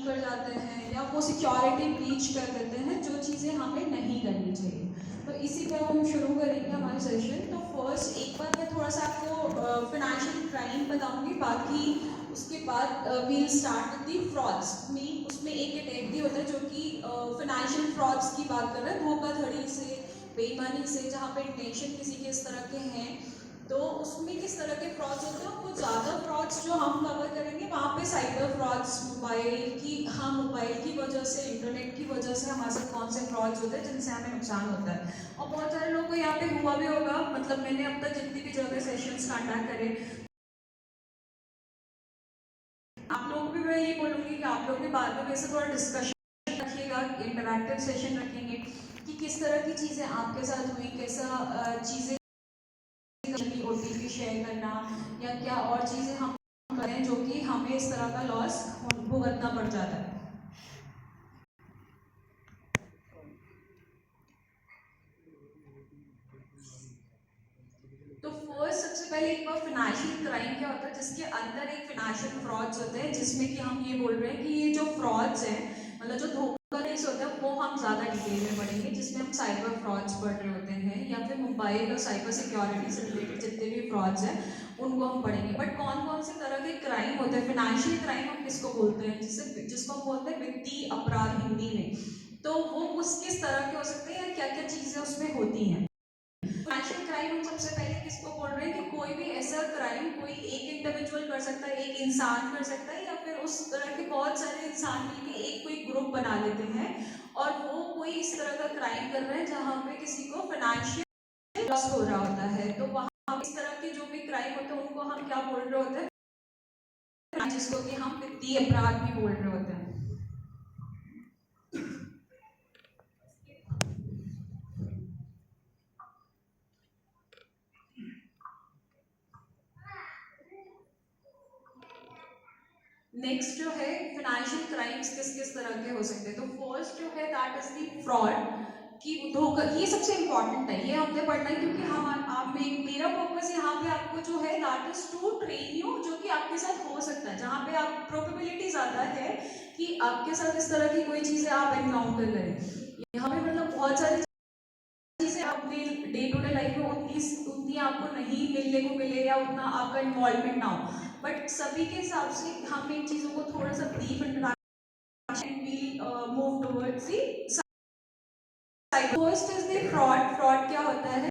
Leak कर जाते हैं या वो सिक्योरिटी ब्रीच कर देते हैं, जो चीज़ें हमें नहीं करनी चाहिए। तो इसी पे हम शुरू करेंगे हमारा सेशन। तो फर्स्ट एक बार मैं थोड़ा सा आपको फिनेंशियल क्राइम बताऊंगी, बाकी उसके बाद we'll start with the frauds. Mean उसमें एक कैटेगरी होता है जो कि फिनेंशियल फ्रॉड्स की बात कर रहे हैं, धोखाधड़ी से, बेईमानी से, जहाँ पे इंटेंशन किसी के इस तरह के हैं। तो उसमें किस तरह के फ्रॉड्स होते हैं, कुछ ज़्यादा फ्रॉड्स जो हम कवर करेंगे वहाँ पे साइबर फ्रॉड्स, मोबाइल की वजह से, इंटरनेट की वजह से हमारे साथ कौन से फ्रॉड्स होते हैं जिनसे हमें नुकसान होता है। और बहुत सारे लोगों को यहाँ पे हुआ भी होगा, मतलब मैंने अब तक जितनी भी जगह सेशंस कंडक्ट करे, आप लोग भी, मैं ये बोलूँगी कि आप लोग भी बाद में वैसे थोड़ा डिस्कशन रखिएगा, इंटरैक्टिव सेशन रखेंगे कि किस तरह की चीज़ें आपके साथ हुई, कैसा चीज़ें OTP शेयर करना या क्या और चीज़ें हम करें जो कि हमें इस तरह का लॉस भुगतना पड़ जाता है। तो फर्स्ट सबसे पहले एक बार फिनेंशियल क्राइम क्या होता है, जिसके अंदर एक फिनेंशियल फ्रॉड्स होते हैं, जिसमें कि हम ये बोल रहे हैं कि ये जो फ्रॉड्स हैं, मतलब जो धोखाधड़ी होता है, वो हम ज़्यादा डिटेल में पढ़ेंगे, जिसमें हम साइबर फ्रॉड्स पढ़ रहे होते हैं या फिर मोबाइल और साइबर सिक्योरिटी से रिलेटेड जितने भी फ्रॉड्स हैं उनको हम पढ़ेंगे। बट कौन कौन से तरह के क्राइम होते हैं, फिनेंशियल क्राइम हम किसको बोलते हैं, जिसको हम बोलते हैं वित्तीय अपराध हिंदी में। तो वो किस तरह के हो सकते हैं या क्या क्या चीज़ें उसमें होती हैं। फाइनेंशियल क्राइम हम सबसे पहले किसको बोल रहे हैं कि कोई भी ऐसा क्राइम कोई एक इंडिविजुअल कर सकता है, एक इंसान कर सकता है, या फिर उस तरह के बहुत सारे इंसान मिलकर एक कोई ग्रुप बना लेते हैं और वो कोई इस तरह का क्राइम कर रहे हैं जहाँ पे किसी को फाइनेंशियल लॉस हो रहा होता है। तो वहाँ इस तरह के जो भी क्राइम होते हैं उनको हम क्या बोल रहे होते हैं, जिसको कि हम वित्तीय अपराध भी बोल रहे होते हैं। नेक्स्ट जो है फाइनेंशियल क्राइम्स किस किस तरह के हो सकते हैं। तो फर्स्ट जो है दैट इज दी फ्रॉड कि धोखा, ये सबसे इंपॉर्टेंट है, ये हमने पढ़ना है क्योंकि हम आप में मेरा पर्पस यहाँ पे आपको जो है that is to train you, जो कि आपके साथ हो सकता है, जहाँ पे आप प्रोबेबिलिटी ज़्यादा है कि आपके साथ इस तरह की कोई चीज़ें आप एनकाउंटर करें। यहाँ पे मतलब बहुत सारी चीज़ें अपने डे टू डे लाइफ में उतनी आपको नहीं मिलने को मिले या उतना आपका इन्वॉल्वमेंट ना हो, बट सभी के हिसाब से हम इन चीज़ों को थोड़ा सा brief introduction we move towards the first is the fraud. Fraud क्या होता है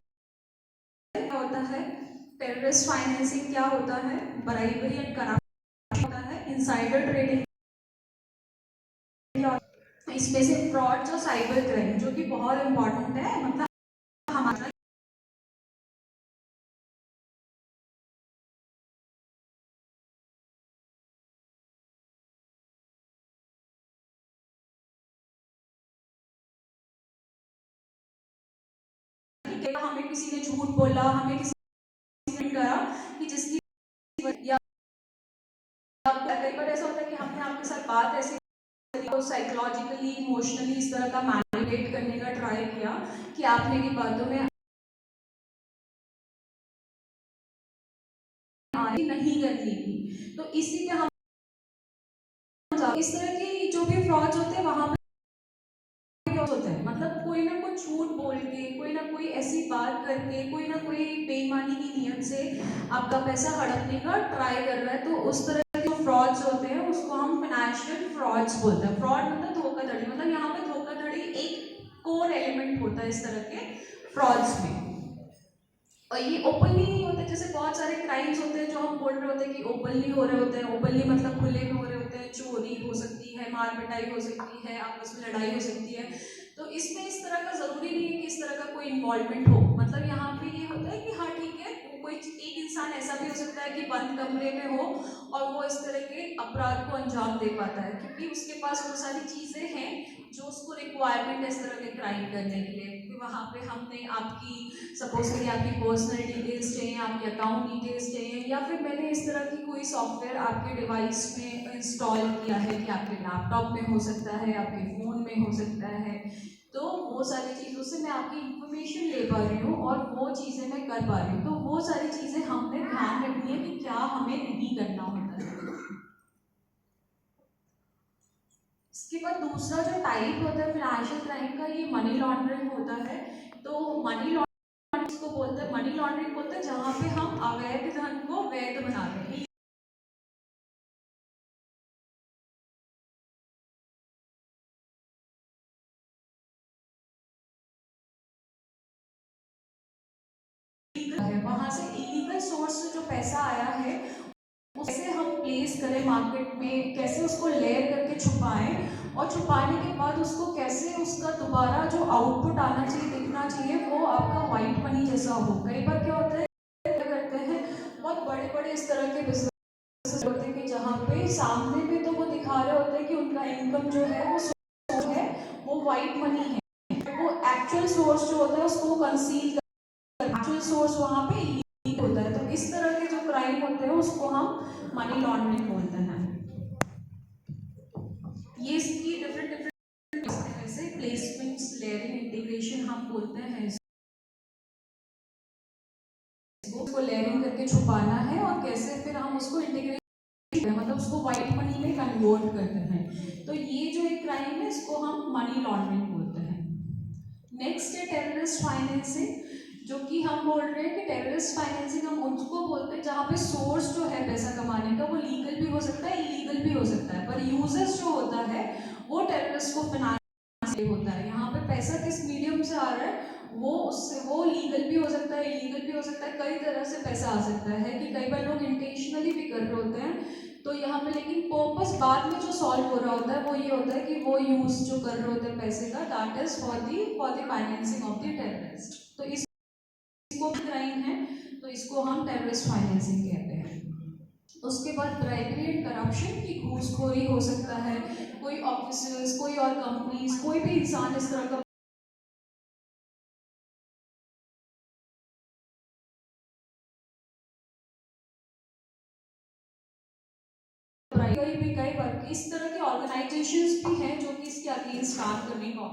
टेररिस्ट फाइनेंसिंग क्या होता है, ब्राइबरी एंड करप्शन होता है, इनसाइडर ट्रेडिंग। इसमें से फ्रॉड जो साइबर क्राइम जो कि बहुत इंपॉर्टेंट है, मतलब हमारा हमें किसी ने झूठ बोला, हमें किसी ने करा कि जिसकी या कई बार ऐसा होता है कि हमने आपके साथ बात ऐसे साइकोलॉजिकली इमोशनली इस तरह का मैनिपुलेट करने का ट्राई किया कि आप मेरी बातों में नहीं करनी थी। तो इसी पे हम इस तरह की जो भी फ्रॉड्स होते हैं वहां पे होता है, मतलब कोई ना कोई झूठ बोल के, कोई ना कोई ऐसी बात करके, कोई ना कोई बेईमानी की नीयत से आपका पैसा हड़पने का ट्राई कर रहा है। तो उस तरह के जो फ्रॉड्स होते हैं उसको हम फाइनेंशियल फ्रॉड्स बोलते हैं। फ्रॉड मतलब धोखाधड़ी, मतलब यहाँ पे धोखाधड़ी एक कोर एलिमेंट होता है इस तरह के फ्रॉड्स में। और ये ओपनली नहीं होते, जैसे बहुत सारे क्राइम्स होते हैं जो हम बोल रहे होते हैं कि ओपनली हो रहे होते हैं। ओपनली मतलब खुले में हो रहे होते हैं, चोरी हो सकती है, मार पिटाई हो सकती है, आपस में लड़ाई हो सकती है। तो इसमें इस तरह का जरूरी नहीं है कि इस तरह का कोई इन्वॉल्वमेंट हो, मतलब यहाँ पे ये होता है कि हाँ ठीक है, कोई एक इंसान ऐसा भी हो सकता है कि बंद कमरे में हो और वो इस तरह के अपराध को अंजाम दे पाता है, क्योंकि उसके पास वो सारी चीजें हैं जो उसको रिक्वायरमेंट है इस तरह के क्राइम करने के लिए। कि वहाँ पे हमने आपकी सपोज करिए आपकी पर्सनल डिटेल्स चाहिए, आपके अकाउंट डिटेल्स चाहिए, या फिर मैंने इस तरह की कोई सॉफ्टवेयर आपके डिवाइस में इंस्टॉल किया है कि आपके लैपटॉप में हो सकता है, आपके फ़ोन में हो सकता है। तो वो सारी चीज़ों से मैं आपकी इंफॉर्मेशन ले पा रही हूँ और वो चीज़ें मैं कर पा रही हूँ। तो वो सारी चीज़ें हमने ध्यान रखनी है कि क्या हमें नहीं करना होता है। इसके बाद दूसरा जो टाइप होता है फाइनेंशियल क्राइम का, ये मनी लॉन्ड्रिंग होता है। तो मनी लॉन्ड्रिंग इसको बोलते हैं, मनी लॉन्ड्रिंग बोलते हैं जहाँ पे हम अवैध धन को वैध बनाते हैं। वहां से इलीगल सोर्स से जो पैसा आया है उसे हम प्लेस करें मार्केट में, कैसे उसको लेयर करके छुपाएं, और छुपाने के बाद उसको कैसे उसका दोबारा जो आउटपुट आना चाहिए, दिखना चाहिए, वो आपका वाइट मनी जैसा हो। कई बार क्या होता है, क्या करते हैं, बहुत बड़े बड़े इस तरह के बिजनेस होते हैं कि जहाँ पे सामने में तो वो दिखा रहे होते हैं कि उनका इनकम जो है वो सोर्स है, वो वाइट मनी है, वो एक्चुअल सोर्स जो होता है उसको कंसील, एक्चुअल सोर्स वहाँ पे लीक होता है। तो इस तरह के जो क्राइम होते हैं उसको हम मनी लॉन्ड्रिंग बोलते हैं। ये इसकी डिफरेंट डिफरेंट जैसे प्लेसमेंट्स, लेयरिंग, इंटीग्रेशन हम बोलते हैं इसको लेयरिंग करके छुपाना है, और कैसे फिर हम उसको इंटीग्रेट मतलब उसको वाइट मनी में कन्वर्ट करते हैं। तो ये जो एक क्राइम है इसको हम मनी लॉन्ड्रिंग बोलते हैं। नेक्स्ट है टेररिस्ट फाइनेंसिंग, जो कि हम बोल रहे हैं कि टेररिस्ट फाइनेंसिंग हम उसको बोलते हैं जहाँ पे सोर्स जो है पैसा कमाने का वो लीगल भी हो सकता है, इलीगल भी हो सकता है, पर यूजर्स जो होता है वो टेररिस्ट को फाइनेंस होता है। यहाँ पे पैसा किस मीडियम से आ रहा है, वो उससे वो लीगल भी हो सकता है, इलीगल भी हो सकता है, कई तरह से पैसा आ सकता है, कि कई बार लोग इंटेंशनली भी कर रहे होते हैं। तो यहाँ पे लेकिन पर्पस बाद में जो सॉल्व हो रहा होता है वो ये होता है कि वो यूज जो कर रहे होते हैं पैसे का, that is for the financing of the terrorist. तो इसको क्राइम है, तो इसको हम टेररिस्ट फाइनेंसिंग कहते हैं। उसके बाद ब्राइबरी एंड करप्शन की घूसखोरी हो सकता है, कोई ऑफिसर्स, कोई और कंपनीज, कोई भी इंसान इस तरह का कई बार इस तरह के ऑर्गेनाइजेशंस भी हैं जो कि इसके अगेंस्ट काम करने को,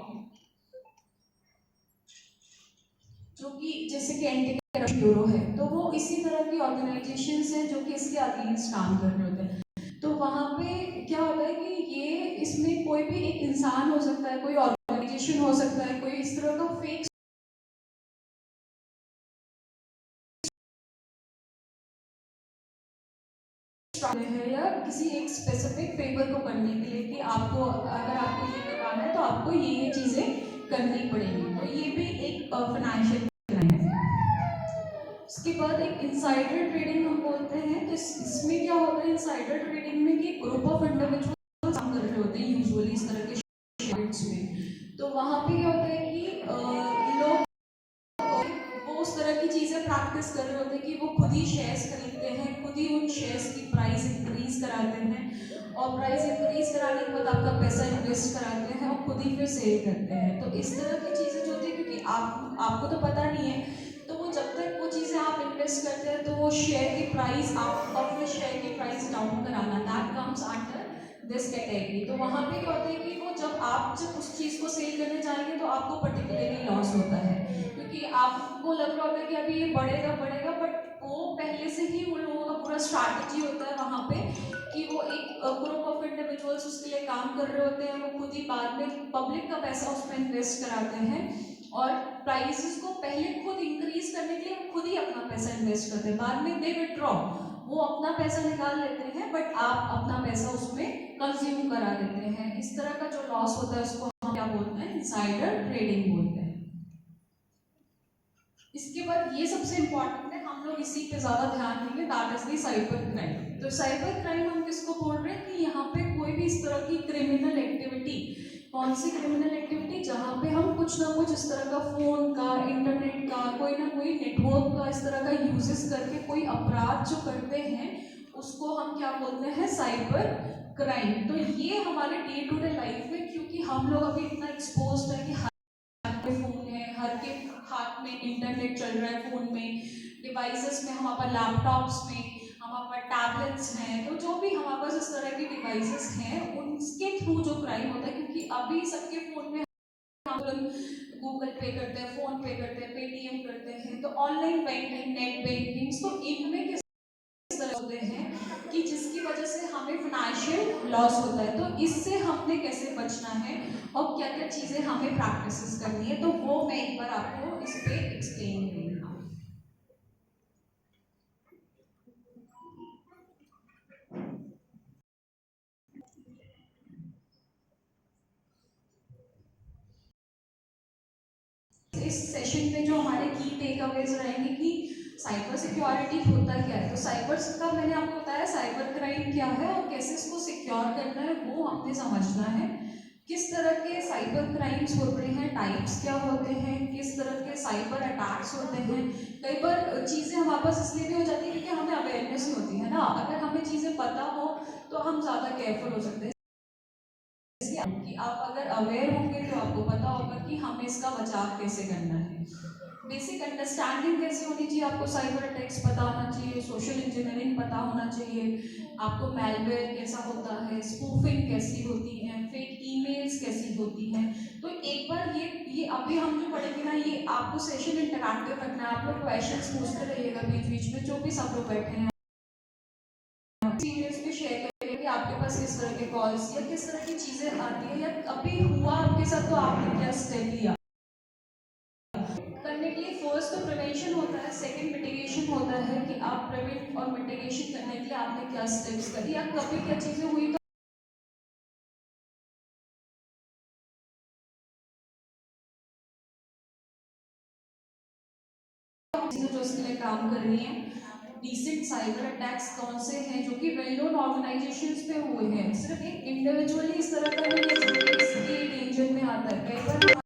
जो कि जैसे कि एंटी करप्शन ब्यूरो है, तो वो इसी तरह की ऑर्गेनाइजेशंस हैं जो कि इसके अगेंस्ट काम कर रहे होते हैं। तो वहाँ पे क्या होता है कि ये इसमें कोई भी एक इंसान हो सकता है, कोई ऑर्गेनाइजेशन हो सकता है, कोई इस तरह का फेक है, या किसी एक स्पेसिफिक फेवर को करने के लिए कि आपको अगर आपको ये करवाना है तो आपको ये चीज़ें करनी पड़ेंगी। तो ये भी एक फाइनेंशियल क्राइम है। उसके बाद एक इनसाइडर ट्रेडिंग हम बोलते हैं। तो इसमें क्या होता है, इनसाइडर ट्रेडिंग में कि ग्रुप ऑफ इंडिविजुअल काम कर रहे होते हैं यूजुअली इस तरह के शेयर्स में। तो वहाँ पे क्या होता है कि लोग वो उस तरह की चीज़ें प्रैक्टिस कर रहे होते हैं कि वो खुद ही शेयर्स खरीदते हैं, खुद ही उन शेयर्स की प्राइस इंक्रीज कराते हैं, और प्राइस इंक्रीज कराने के बाद आपका पैसा इन्वेस्ट कराते हैं और खुद ही फिर सेल करते हैं। तो इस तरह की चीज़ें जो होती है, क्योंकि आपको तो पता नहीं है, तो वो जब तक वो चीज़ें आप इन्वेस्ट करते हैं तो वो शेयर की प्राइस, आप अपने शेयर की प्राइस डाउन कराना, that comes under this category. तो वहाँ पे क्या होता है कि वो जब उस चीज़ को सेल करने जाएंगे तो आपको पर्टिकुलरली लॉस होता है, क्योंकि आपको लग रहा होता है कि अभी ये बढ़ेगा बढ़ेगा, बट वो पहले से ही उन लोगों का पूरा स्ट्रैटेजी होता है वहाँ पे कि वो एक ग्रुप ऑफ इंडिविजुअल्स उसके लिए काम कर रहे होते हैं, वो खुद ही बाद में पब्लिक का पैसा उसमें इन्वेस्ट कराते हैं, और प्राइसेस को पहले खुद इंक्रीज करने के लिए वो खुद ही अपना पैसा इन्वेस्ट करते हैं, बाद में दे विड्रॉ, वो अपना पैसा निकाल लेते हैं, बट आप अपना पैसा उसमें कंज्यूम करा देते हैं। इस तरह का जो लॉस होता है उसको हम क्या बोलते हैं, इनसाइडर ट्रेडिंग बोलते हैं। इसके बाद ये सबसे इंपॉर्टेंट है, हम लोग इसी पे ज्यादा ध्यान देंगे, that is the cyber crime. तो साइबर क्राइम हम किसको बोल रहे हैं कि यहाँ पे कोई भी इस तरह की क्रिमिनल एक्टिविटी, कौन सी क्रिमिनल एक्टिविटी, जहाँ पे हम कुछ ना कुछ इस तरह का फोन का, इंटरनेट का, कोई ना कोई नेटवर्क का इस तरह का यूजेस करके कोई अपराध जो करते हैं उसको हम क्या बोलते हैं, साइबर क्राइम। तो ये हमारे डे टू डे लाइफ में, क्योंकि हम लोग अभी इतना एक्सपोज है कि फोन है, हर के हाथ में इंटरनेट चल रहा है, फोन में, डिवाइसेस में, हमारे पास लैपटॉप्स में, हमारे पास टैबलेट्स हैं, तो जो भी हमारे पास इस तरह की डिवाइसेस हैं उनके थ्रू जो क्राइम होता है, क्योंकि अभी सबके फोन में हम गूगल पे करते हैं, फोन पे करते हैं, पेटीएम करते हैं, तो ऑनलाइन बैंकिंग, नेट बैंकिंग, तो इनमें किस तरह होते हैं कि जिसकी वजह से हमें फाइनेंशियल लॉस होता है। तो इससे हमने कैसे बचना है और क्या क्या चीज़ें हमें प्रैक्टिसेस करनी है, तो वो मैं एक बार आपको इस पे एक्सप्लेन करूँगी। इस सेशन में जो हमारे की टेक अवेज रहेंगे कि साइबर सिक्योरिटी होता क्या है। तो साइबर का मैंने आपको बताया साइबर क्राइम क्या है और कैसे इसको सिक्योर करना है, वो हमने समझना है। किस तरह के साइबर क्राइम्स होते हैं, टाइप्स क्या होते हैं, किस तरह के साइबर अटैक्स होते हैं। कई बार चीज़ें हमारे पास इसलिए भी हो जाती है क्योंकि हमें अवेयरनेस नहीं होती है ना। अगर हमें चीज़ें पता हो तो हम ज़्यादा केयरफुल हो सकते हैं। कि आप अगर अवेयर होंगे तो आपको पता होगा कि हमें इसका बचाव कैसे करना है। बेसिक अंडरस्टैंडिंग कैसे होनी चाहिए, आपको साइबर अटैक्स पता होना चाहिए, सोशल इंजीनियरिंग पता होना चाहिए, आपको मेलवेयर कैसा होता है, स्पूफिंग कैसी होती है, फेक ईमेल्स कैसी होती हैं। तो एक बार ये अभी हम जो पढ़ेंगे ना, ये आपको सेशन इंटरैक्टिव रखना है। आप लोग क्वेश्चंस पूछते रहिएगा बीच बीच में, जो भी सब लोग बैठे हैं सीनियर्स भी शेयर करेंगे कि आपके पास किस तरह के कॉल्स या किस तरह की चीज़ें आती है, या अभी हुआ आपके साथ तो आपने क्या स्टेप लिया करने के लिए। फर्स्ट तो प्रिवेंशन होता है, सेकंड मिटिगेशन होता है कि आप प्रिवेंट और मिटिगेशन करने के लिए आपने क्या स्टेप्स करी या कभी क्या चीज़ें हुई तो चीज़ें जो उसके लिए काम करनी है। रिसेंट साइबर अटैक्स कौन से हैं जो कि वेल नोन ऑर्गेनाइजेशंस पे हुए हैं, सिर्फ एक इंडिविजुअली इस तरह का नहीं है जो कि इसके डेंजर में आता है। कई बार